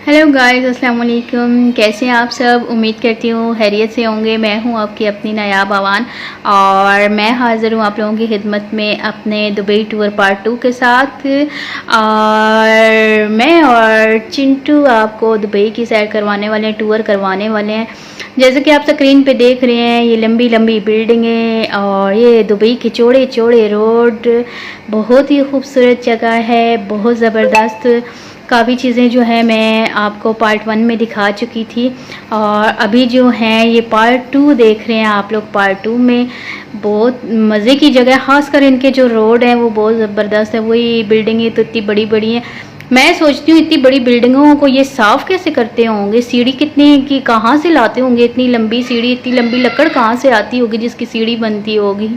Hello guys, अस्सलाम वालेकुम। कैसे हैं आप सब? उम्मीद करती हूँ खैरियत से होंगे। मैं हूँ आपकी अपनी नायाब आवान और मैं हाज़िर हूँ आप लोगों की खिदमत में अपने दुबई टूर पार्ट 2 के साथ। और मैं और चिंटू आपको दुबई की सैर करवाने वाले हैं, टूर करवाने वाले हैं। जैसे कि आप स्क्रीन पे देख रहे हैं, ये लंबी लंबी बिल्डिंगें और ये दुबई के चौड़े चौड़े रोड, बहुत ही खूबसूरत जगह है, बहुत ज़बरदस्त। काफ़ी चीज़ें जो है मैं आपको पार्ट 1 में दिखा चुकी थी और अभी जो हैं ये पार्ट 2 देख रहे हैं आप लोग। पार्ट 2 में बहुत मज़े की जगह, ख़ासकर इनके जो रोड हैं वो बहुत ज़बरदस्त है। वही बिल्डिंगें तो इतनी बड़ी बड़ी हैं। मैं सोचती हूँ इतनी बड़ी बिल्डिंगों को ये साफ़ कैसे करते होंगे? सीढ़ी कितनी की कहाँ से लाते होंगे? इतनी लंबी सीढ़ी, इतनी लंबी लकड़ कहाँ से आती होगी जिसकी सीढ़ी बनती होगी?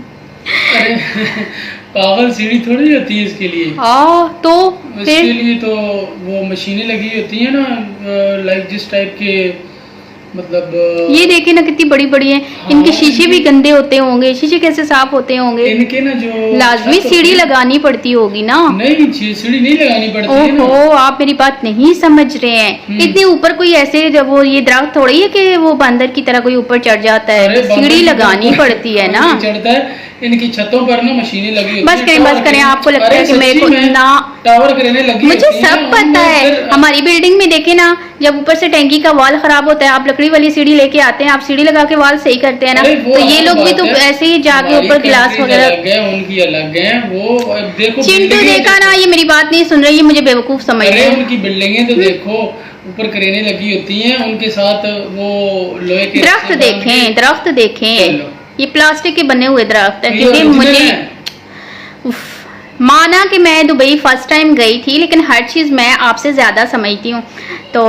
पागल, सीढ़ी थोड़ी होती है इसके लिए। तो इसके लिए तो वो मशीनें लगी होती है ना, लाइक जिस टाइप के, मतलब ये देखिए ना कितनी बड़ी बड़ी है। हाँ, इनके शीशे भी गंदे होते होंगे, शीशे कैसे साफ होते होंगे? इनके ना जो लाजमी सीढ़ी लगानी पड़ती होगी ना। नहीं, सीढ़ी नहीं लगानी पड़ती है ना। ओहो, आप मेरी बात नहीं समझ रहे हैं। इतने ऊपर कोई ऐसे जब वो ये दरख्त थोड़ी है कि वो बंदर की तरह कोई ऊपर चढ़ जाता है। सीढ़ी लगानी पड़ती है ना। चढ़ता है। इनकी छतों पर ना मशीनें लगी बस करें। आपको लगता है कि मेरे को ना टावर करने लगी? मुझे सब पता है। हमारी बिल्डिंग में देखे ना, जब ऊपर से टैंकी का वाल खराब होता है, आप लकड़ी वाली सीढ़ी लेके आते हैं, आप सीढ़ी लगा के वाल सही करते हैं ना। तो ये लोग भी तो ऐसे ही जाके ऊपर गिलास वगैरह, उनकी अलग है वो। देखो चिंटू देखा ना, ये मेरी बात नहीं सुन रही है, मुझे बेवकूफ समझ रहे हैं। उनकी बिल्डिंगें तो देखो ऊपर क्रेनें लगी होती हैं, उनके साथ वो लोहे के दरख्त देखें, ये प्लास्टिक के बने हुए दरख्त है। क्योंकि मुझे माना कि मैं दुबई फर्स्ट टाइम गई थी, लेकिन हर चीज़ मैं आपसे ज़्यादा समझती हूँ, तो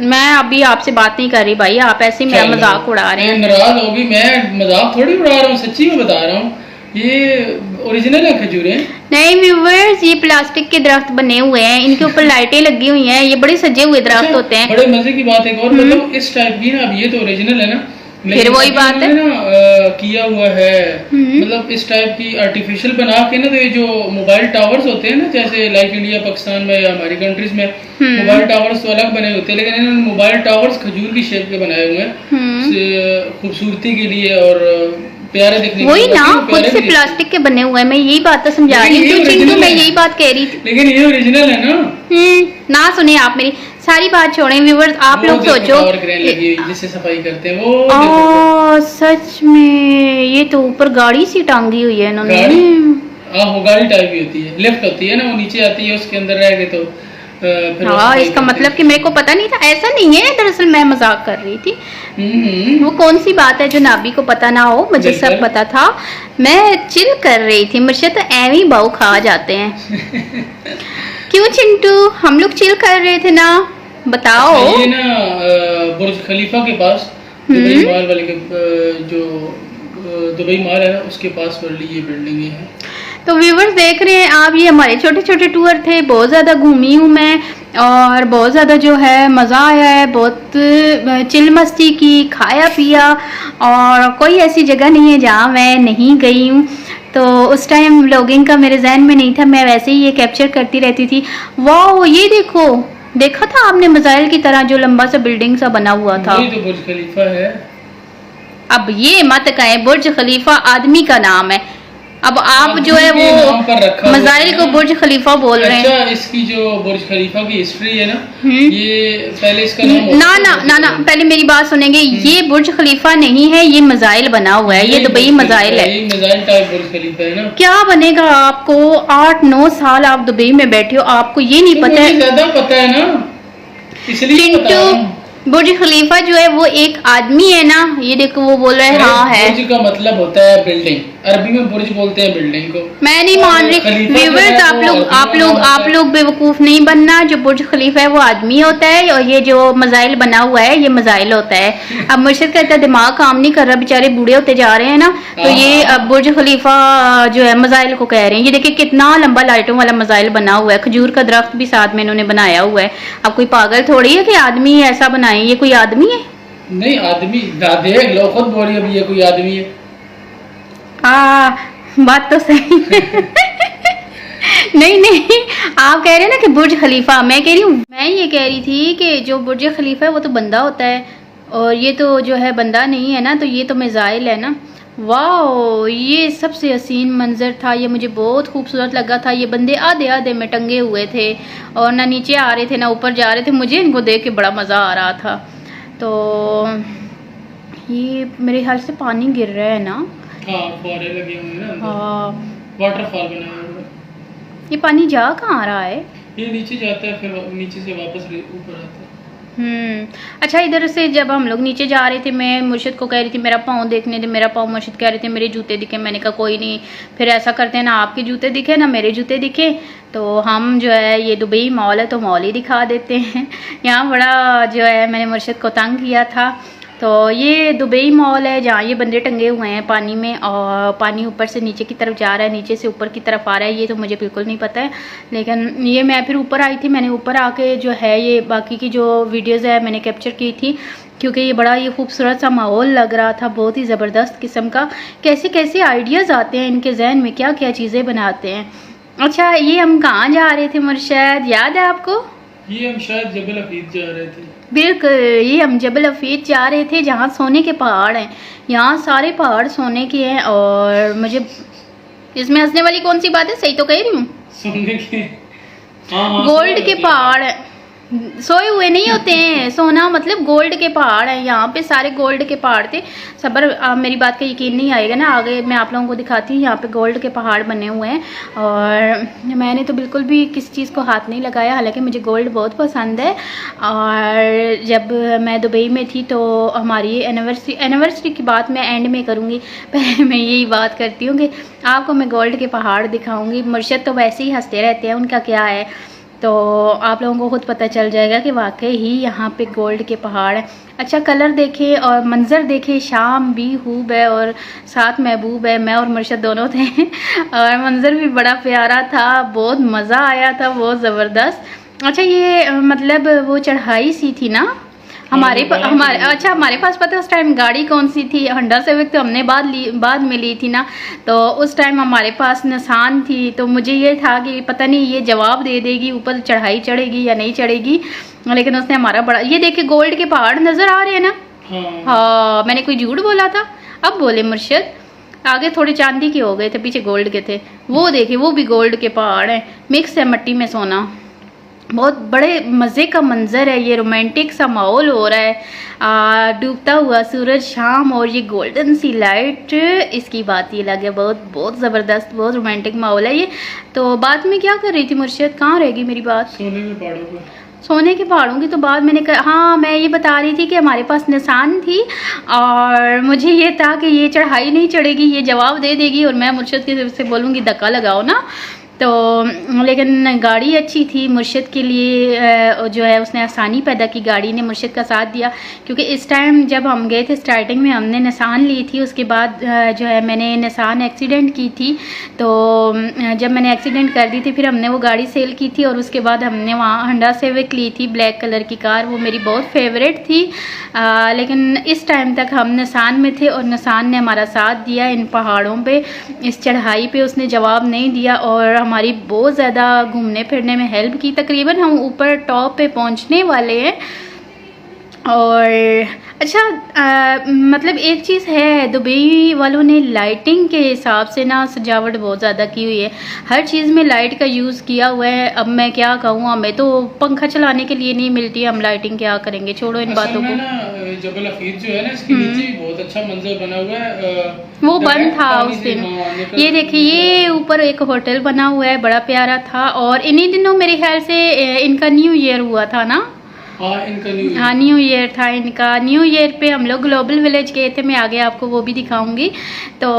मैं अभी आपसे बात नहीं कर रही भाई। आप ऐसे ही मेरा मजाक उड़ा रहे हैं। नाराज होगी? मैं मजाक थोड़ी उड़ा रहा हूँ, सच्ची में बता रहा हूँ। ये ओरिजिनल है खजूरें। नहीं व्यूअर्स, ये प्लास्टिक के दरख्त बने हुए हैं, इनके ऊपर लाइटें लगी हुई हैं, ये बड़े सजे हुए दरख्त होते हैं। बड़े मजे की बात है। और मतलब इस टाइप की ना, अब ये तो ओरिजिनल है ना, फिर वही बात है ना, किया हुआ है। मतलब इस टाइप की आर्टिफिशियल बना के ना, तो ये जो मोबाइल टावर्स होते हैं ना, जैसे लाइक इंडिया पाकिस्तान में या हमारी कंट्रीज में मोबाइल टावर्स तो अलग बने होते हैं, लेकिन इन्होंने मोबाइल टावर्स खजूर की शेप के बनाए हुए हैं खूबसूरती के लिए और प्यारे दिखने के लिए। वही ना, खुद से प्लास्टिक के बने हुए हैं। मैं यही बात तो समझा रही हूँ चिंटू, मैं यही बात कह रही थी। लेकिन ये ओरिजिनल है ना। ना सुनिए आप मेरी सारी बात छोड़ें व्यूअर्स। आप लोग सोचो जिससे सफाई करते हैं वो। सच में ये तो ऊपर गाड़ी सी टांगी हुई है इन्होंने। वो गाड़ी टाइप की होती है, लिफ्ट होती है ना, वो नीचे आती है, उसके अंदर रह गए तो हाँ, इसका मतलब कि मेरे को पता नहीं था। ऐसा नहीं है, दरअसल मैं मजाक कर रही थी। वो कौन सी बात है जो नाबी को पता ना हो, मुझे सब पता था। मैं चिल कर रही थी, मुझे तो एवं ही बाऊ खा जाते हैं। क्यों चिंटू, हम लोग चिल कर रहे थे ना, बताओ। ये ना बुर्ज खलीफा के पास, दुबई मॉल वाले के जो दुबई मॉल है ना, उसके पास वाली ये बिल्डिंग है। तो व्यूवर्स देख रहे हैं आप, ये हमारे छोटे छोटे टूर थे। बहुत ज़्यादा घूमी हूँ मैं और बहुत ज़्यादा जो है मज़ा आया है। बहुत चिल मस्ती की, खाया पिया, और कोई ऐसी जगह नहीं है जहाँ मैं नहीं गई हूँ। तो उस टाइम व्लॉगिंग का मेरे जहन में नहीं था, मैं वैसे ही ये कैप्चर करती रहती थी। वाह, ये देखो, देखा था आपने मिसाइल की तरह जो लंबा सा बिल्डिंग सा बना हुआ था? ये तो बुर्ज खलीफा है। अब ये मत कहें, बुर्ज खलीफा आदमी का नाम है। अब आप जो है वो मिसाइल को बुर्ज खलीफा बोल रहे हैं। इसकी जो बुर्ज खलीफा की हिस्ट्री है ना, ये पहले इसका नाम ना, पहले मेरी बात सुनेंगे। ये बुर्ज खलीफा नहीं है, ये मिसाइल बना हुआ है, ये दुबई मिसाइल है। मिसाइल टाइप बुर्ज खलीफा है ना। क्या बनेगा आपको? 8-9 साल आप दुबई में बैठे हो, आपको ये नहीं पता है? ज्यादा पता है ना, इसलिए बुर्ज खलीफा जो है वो एक आदमी है ना। ये देखो वो बोल रहे हैं हाँ है। बुर्ज का मतलब होता है बिल्डिंग, अरबी में बुर्ज बोलते हैं बिल्डिंग को। मैं नहीं मान रही व्यूअर्स, आप लोग बेवकूफ नहीं बनना। जो बुर्ज खलीफा है वो आदमी होता है और ये जो मिसाइल बना हुआ है ये मिसाइल होता है। अब मुर्शिद का इतना दिमाग काम नहीं कर रहा, बेचारे बूढ़े होते जा रहे हैं ना, तो ये अब बुर्ज खलीफा जो है मिसाइल को कह रहे हैं। ये देखिए कितना लंबा लाइटों वाला मिसाइल बना हुआ है, खजूर का दरख्त भी साथ में इन्होंने बनाया हुआ है। अब कोई पागल थोड़ी है कि आदमी ऐसा बनाए। ये कोई आदमी है? नहीं, आदमी देख लो, खुद बोलिए अभी ये कोई आदमी है। बात तो सही है। नहीं नहीं, आप कह रहे हैं ना कि बुर्ज खलीफा, मैं कह रही हूँ, मैं ये कह रही थी कि जो बुर्ज खलीफा है वो तो बंदा होता है और ये तो जो है बंदा नहीं है ना, तो ये तो मिसाइल है ना। वाह, ये सबसे हसीन मंजर था, ये मुझे बहुत खूबसूरत लगा था। ये बंदे आधे आधे में टंगे हुए थे और ना नीचे आ रहे थे ना ऊपर जा रहे थे। मुझे इनको देख के बड़ा मज़ा आ रहा था। तो ये मेरे ख्याल से पानी गिर रहा है ना। हाँ, फुहारे लगे हुए हैं ना, हाँ, वाटरफॉल बना हुआ है। ये पानी जा कहाँ रहा है? ये नीचे जाता है, फिर नीचे से वापस ऊपर आता है। अच्छा, इधर से जब हम लोग नीचे जा रहे थे, मैं मुर्शिद को कह रही थी मेरा पाँव देखने दे, मेरा पाँव। मुर्शिद कह रहे थे मेरे जूते दिखे। मैंने कहा कोई नहीं, फिर ऐसा करते हैं ना आपके जूते दिखे ना मेरे जूते दिखे, तो हम जो है ये दुबई मॉल है तो मॉल ही दिखा देते हैं। यहाँ बड़ा जो है मैंने मुर्शिद को तंग किया था। तो ये दुबई मॉल है जहाँ ये बंदे टंगे हुए हैं पानी में और पानी ऊपर से नीचे की तरफ जा रहा है, नीचे से ऊपर की तरफ आ रहा है। ये तो मुझे बिल्कुल नहीं पता है, लेकिन ये मैं फिर ऊपर आई थी, मैंने ऊपर आके जो है ये बाकी की जो वीडियोज़ है मैंने कैप्चर की थी, क्योंकि ये बड़ा ये खूबसूरत सा माहौल लग रहा था, बहुत ही ज़बरदस्त किस्म का। कैसे कैसे आइडियाज़ आते हैं इनके जहन में, क्या क्या चीज़ें बनाते हैं। अच्छा, ये हम कहाँ जा रहे थे मुर्शद, याद है आपको? ये हम शायद जबल हफीज जा रहे थे। बिल्कुल, ये हम जबल हफीज जा रहे थे जहाँ सोने के पहाड़ हैं। यहाँ सारे पहाड़ सोने के हैं और मुझे इसमें हंसने वाली कौन सी बात है, सही तो कह रही हूँ। सोने के, हाँ, गोल्ड के पहाड़ हैं, सोए हुए नहीं होते हैं। सोना मतलब गोल्ड के पहाड़ हैं, यहाँ पे सारे गोल्ड के पहाड़ थे। सबर, मेरी बात का यकीन नहीं आएगा ना, आगे मैं आप लोगों को दिखाती हूँ। यहाँ पे गोल्ड के पहाड़ बने हुए हैं और मैंने तो बिल्कुल भी किसी चीज़ को हाथ नहीं लगाया, हालांकि मुझे गोल्ड बहुत पसंद है। और जब मैं दुबई में थी तो हमारी एनिवर्सरी की बात मैं एंड में करूँगी, पहले मैं यही बात करती हूँ कि आपको मैं गोल्ड के पहाड़ दिखाऊँगी। मुर्शद तो वैसे ही हंसते रहते हैं, उनका क्या है, तो आप लोगों को खुद पता चल जाएगा कि वाकई ही यहाँ पे गोल्ड के पहाड़ हैं। अच्छा, कलर देखे और मंज़र देखे, शाम भी खूब है और साथ महबूब है, मैं और मुर्शद दोनों थे और मंज़र भी बड़ा प्यारा था, बहुत मज़ा आया था, बहुत ज़बरदस्त। अच्छा, ये मतलब वो चढ़ाई सी थी ना हमारे पास पता है उस टाइम गाड़ी कौन सी थी, होंडा सिविक तो हमने बाद में ली थी ना, तो उस टाइम हमारे पास निसान थी। तो मुझे ये था कि पता नहीं ये जवाब दे देगी, ऊपर चढ़ाई चढ़ेगी या नहीं चढ़ेगी, लेकिन उसने हमारा बड़ा, ये देखे गोल्ड के पहाड़ नज़र आ रहे हैं ना। हाँ, मैंने कोई झूठ बोला था? अब बोले मुर्शद, आगे थोड़े चांदी के हो गए थे, पीछे गोल्ड के थे। वो देखे, वो भी गोल्ड के पहाड़ हैं, मिक्स है मट्टी में सोना। बहुत बड़े मज़े का मंज़र है, ये रोमांटिक सा माहौल हो रहा है, डूबता हुआ सूरज, शाम और ये गोल्डन सी लाइट, इसकी बात ही अलग है। बहुत बहुत ज़बरदस्त, बहुत रोमांटिक माहौल है ये। तो बात में क्या कर रही थी मुर्शद, कहाँ रहेगी मेरी बात? सोने के पहाड़ों पर, सोने के पहाड़ों की तो बात मैंने हाँ, मैं ये बता रही थी कि हमारे पास निशान थी और मुझे ये था कि ये चढ़ाई नहीं चढ़ेगी, ये जवाब दे देगी और मैं मुर्शद की से बोलूँगी धक्का लगाओ ना। तो लेकिन गाड़ी अच्छी थी मुर्शिद के लिए, जो है उसने आसानी पैदा की, गाड़ी ने मुर्शिद का साथ दिया। क्योंकि इस टाइम जब हम गए थे स्टार्टिंग में हमने निसान ली थी, उसके बाद जो है मैंने निसान एक्सीडेंट की थी। तो जब मैंने एक्सीडेंट कर दी थी फिर हमने वो गाड़ी सेल की थी और उसके बाद हमने वहाँ होंडा सिविक ली थी, ब्लैक कलर की कार, वो मेरी बहुत फेवरेट थी। लेकिन इस टाइम तक हम निसान में थे और निसान ने हमारा साथ दिया इन पहाड़ों पर, इस चढ़ाई पर उसने जवाब नहीं दिया और हमारी बहुत ज़्यादा घूमने फिरने में हेल्प की। तकरीबन हम ऊपर टॉप पे पहुंचने वाले हैं। और अच्छा, मतलब एक चीज़ है, दुबई वालों ने लाइटिंग के हिसाब से ना सजावट बहुत ज़्यादा की हुई है, हर चीज़ में लाइट का यूज़ किया हुआ है। अब मैं क्या कहूँ, हमें तो पंखा चलाने के लिए नहीं मिलती, हम लाइटिंग क्या करेंगे, छोड़ो इन बातों को। जबल हफीज जो है ना, इसके नीचे बहुत अच्छा मंजर बना हुआ है, वो बंद था उस दिन। ये देखिए, ये ऊपर एक होटल बना हुआ है, बड़ा प्यारा था। और इन्हीं दिनों मेरे ख्याल से इनका न्यू ईयर हुआ था ना। हाँ, न्यू ईयर था इनका। न्यू ईयर पे हम लोग ग्लोबल विलेज गए थे, मैं आगे आपको वो भी दिखाऊंगी, तो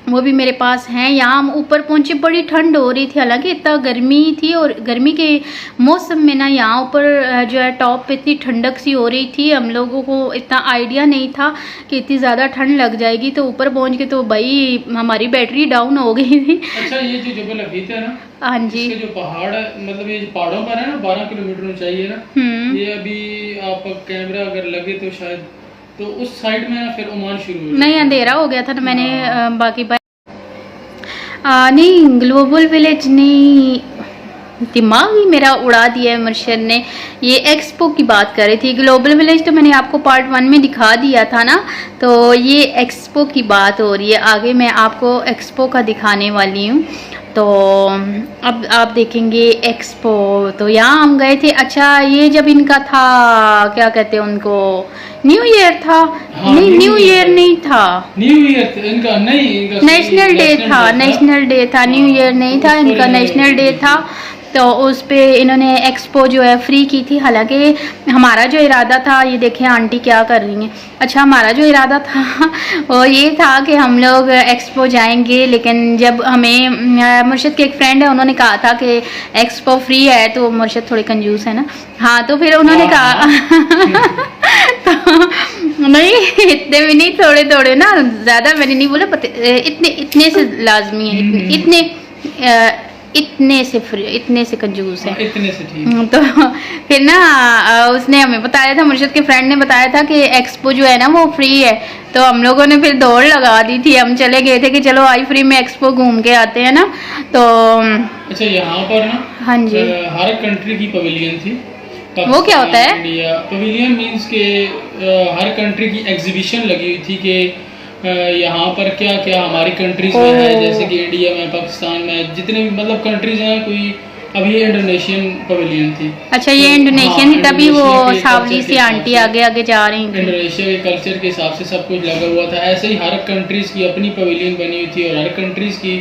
वो भी मेरे पास हैं। यहाँ हम ऊपर पहुँचे, बड़ी ठंड हो रही थी, हालांकि इतना गर्मी थी और गर्मी के मौसम में ना यहाँ ऊपर जो है टॉप पे इतनी ठंडक सी हो रही थी, हम लोगों को इतना आइडिया नहीं था कि इतनी ज़्यादा ठंड लग जाएगी। तो ऊपर पहुँच के तो भाई हमारी बैटरी डाउन हो गई थी। अच्छा, ये जो जबल हफीज है ना, हाँ जी, इसके जो पहाड़ है, मतलब ये पहाड़ों पर है ना, 12 किलोमीटर ऊंचाई है ना, ये अभी आप कैमरा अगर लगे तो शायद तो उस साइड में फिर ओमान शुरू हो नहीं, अंधेरा हो गया था ना, मैंने बाकी नहीं, ग्लोबल विलेज नहीं, दिमाग ही मेरा उड़ा दिया है मुर्शद ने। ये एक्सपो की बात कर रही थी। ग्लोबल विलेज तो मैंने आपको पार्ट 1 में दिखा दिया था ना, तो ये एक्सपो की बात हो रही है। आगे मैं आपको एक्सपो का दिखाने वाली हूँ। तो अब आप देखेंगे एक्सपो। तो यहाँ हम गए थे। अच्छा, ये जब इनका था, क्या कहते हैं उनको, न्यू ईयर था। हाँ, नहीं, न्यू ईयर नहीं था, न्यू ईयर इनका नहीं, इनका नेशनल डे था, नेशनल डे था, न्यू ईयर नहीं था इनका, नेशनल डे था। तो उस पे इन्होंने एक्सपो जो है फ्री की थी। हालांकि हमारा जो इरादा था, ये देखिए आंटी क्या कर रही हैं। अच्छा, हमारा जो इरादा था वो ये था कि हम लोग एक्सपो जाएंगे, लेकिन जब हमें मुर्शद के एक फ्रेंड है, उन्होंने कहा था कि एक्सपो फ्री है, तो मुर्शद थोड़े कंजूस है ना। हाँ, तो फिर उन्होंने कहा तो नहीं, इतने भी नहीं, थोड़े थोड़े ना, ज़्यादा मैंने नहीं बोला, इतने से लाजमी है, इतने से फ्री, इतने से कंजूस है, इतने से ठीक। तो फिर ना उसने हमें बताया था, मुर्शद के फ्रेंड ने बताया था कि एक्सपो जो है ना वो फ्री है। तो हम लोगों ने फिर दौड़ लगा दी थी। हम चले गए थे कि चलो आई फ्री में एक्सपो घूम के आते हैं ना। तो अच्छा, यहाँ पर ना, हाँ जी, हर कंट्री की पवेलियन थी। वो क्या होता है? इंडिया पवेलियन मींस के हर कंट्री की एग्जीबिशन लगी हुई थी कि यहाँ पर क्या क्या हमारी कंट्रीज में है, जैसे कि इंडिया में, पाकिस्तान में, जितने भी मतलब कंट्रीज हैं। कोई अभी ये इंडोनेशियन पवेलियन थी। अच्छा, ये इंडोनेशियन ही, तभी वो सावली सी आंटी आगे आगे जा रही थी। इंडोनेशिया के कल्चर के हिसाब से सब कुछ लगा हुआ था। ऐसे ही हर कंट्रीज की अपनी पवेलियन बनी हुई थी, और हर कंट्रीज की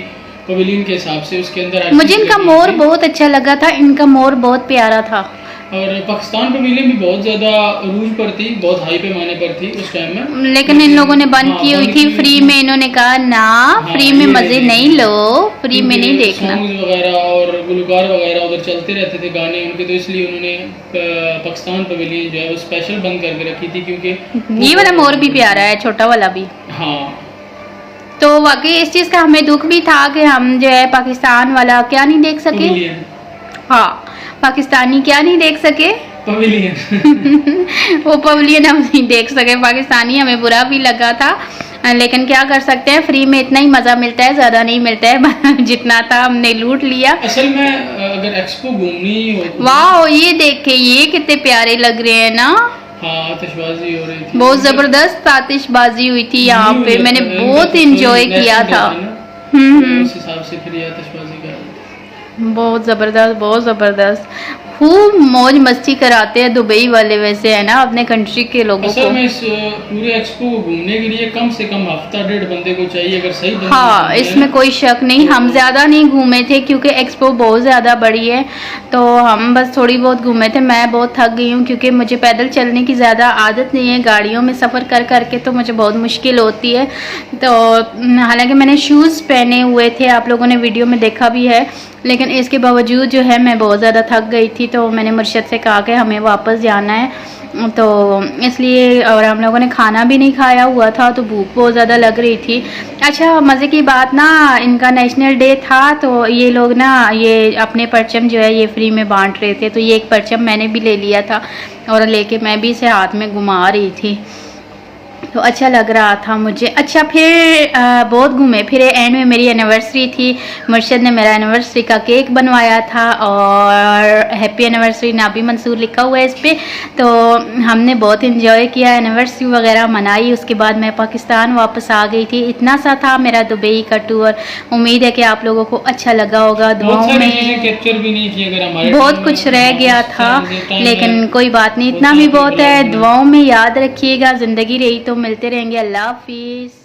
पवेलियन के हिसाब से उसके अंदर मुझे इनका मोर बहुत अच्छा लगा था। इनका मोर बहुत प्यारा था। और पाकिस्तान पवेलियन भी बहुत ज्यादा रूज पर थी, बहुत हाई पैमाने पर थी उस टाइम में, लेकिन इन लोगों ने बंद की हुई थी फ्री में। इन्होंने कहा ना, फ्री में मजे नहीं लो, फ्री में नहीं देखना। सॉन्ग्स वगैरह और गुलकार वगैरह उधर चलते रहते थे गाने उनके, तो इसलिए उन्होंने पाकिस्तान पवेलियन जो है वो स्पेशल बंद करके रखी थी, क्योंकि ये वाला मोर भी प्यारा है, छोटा वाला भी। हाँ, तो वाकई इस चीज का हमें दुख भी था कि हम जो है पाकिस्तान वाला क्या नहीं देख सके। हाँ, पाकिस्तानी क्या नहीं देख सके, पवेलियन वो पवेलियन हम नहीं देख सके पाकिस्तानी। हमें बुरा भी लगा था, लेकिन क्या कर सकते हैं, फ्री में इतना ही मजा मिलता है, ज्यादा नहीं मिलता है। जितना था हमने लूट लिया। असल में अगर एक्सपो घूमनी हो, वाह, ये देखे, ये कितने प्यारे लग रहे हैं ना। हाँ, आतिशबाजी हो रही थी, बहुत जबरदस्त आतिशबाजी हुई थी यहाँ पे। मैंने बहुत इंजॉय किया था। उस हिसाब से फिर ये आतिशबाजी कर रहे थे। बहुत ज़बरदस्त, बहुत ज़बरदस्त। खूब मौज मस्ती कराते हैं दुबई वाले, वैसे है ना, अपने कंट्री के लोगों को। में इस पूरे एक्सपो को घूमने के लिए कम से कम हफ्ता 1.5 बंदे को चाहिए, अगर सही बंदे। हाँ, इसमें कोई शक नहीं। हम ज़्यादा नहीं घूमे थे क्योंकि एक्सपो बहुत ज़्यादा बड़ी है, तो हम बस थोड़ी बहुत घूमे थे। मैं बहुत थक गई हूँ क्योंकि मुझे पैदल चलने की ज़्यादा आदत नहीं है, गाड़ियों में सफ़र कर करके तो मुझे बहुत मुश्किल होती है। तो हालांकि मैंने शूज़ पहने हुए थे, आप लोगों ने वीडियो में देखा भी है, लेकिन इसके बावजूद जो है मैं बहुत ज़्यादा थक गई थी। तो मैंने मुर्शद से कहा कि हमें वापस जाना है, तो इसलिए, और हम लोगों ने खाना भी नहीं खाया हुआ था, तो भूख बहुत ज़्यादा लग रही थी। अच्छा, मज़े की बात ना, इनका नेशनल डे था, तो ये लोग ना ये अपने परचम जो है ये फ्री में बांट रहे थे। तो ये एक परचम मैंने भी ले लिया था, और लेके मैं भी इसे हाथ में घुमा रही थी, तो अच्छा लग रहा था मुझे। अच्छा, फिर बहुत घूमे फिरे। एंड में मेरी एनिवर्सरी थी, मुर्शद ने मेरा एनिवर्सरी का केक बनवाया था, और हैप्पी एनिवर्सरी नाबी मंसूर लिखा हुआ है इस पर। तो हमने बहुत इन्जॉय किया, एनिवर्सरी वगैरह मनाई। उसके बाद मैं पाकिस्तान वापस आ गई थी। इतना सा था मेरा दुबई का टूर। उम्मीद है कि आप लोगों को अच्छा लगा होगा। दुआओं में कैप्चर भी नहीं किया, अगर हमारे बहुत कुछ रह गया था, लेकिन कोई बात नहीं, इतना भी बहुत है। दुआओं में याद रखिएगा। ज़िंदगी रही तो मिलते रहेंगे। अल्लाह हाफिज़।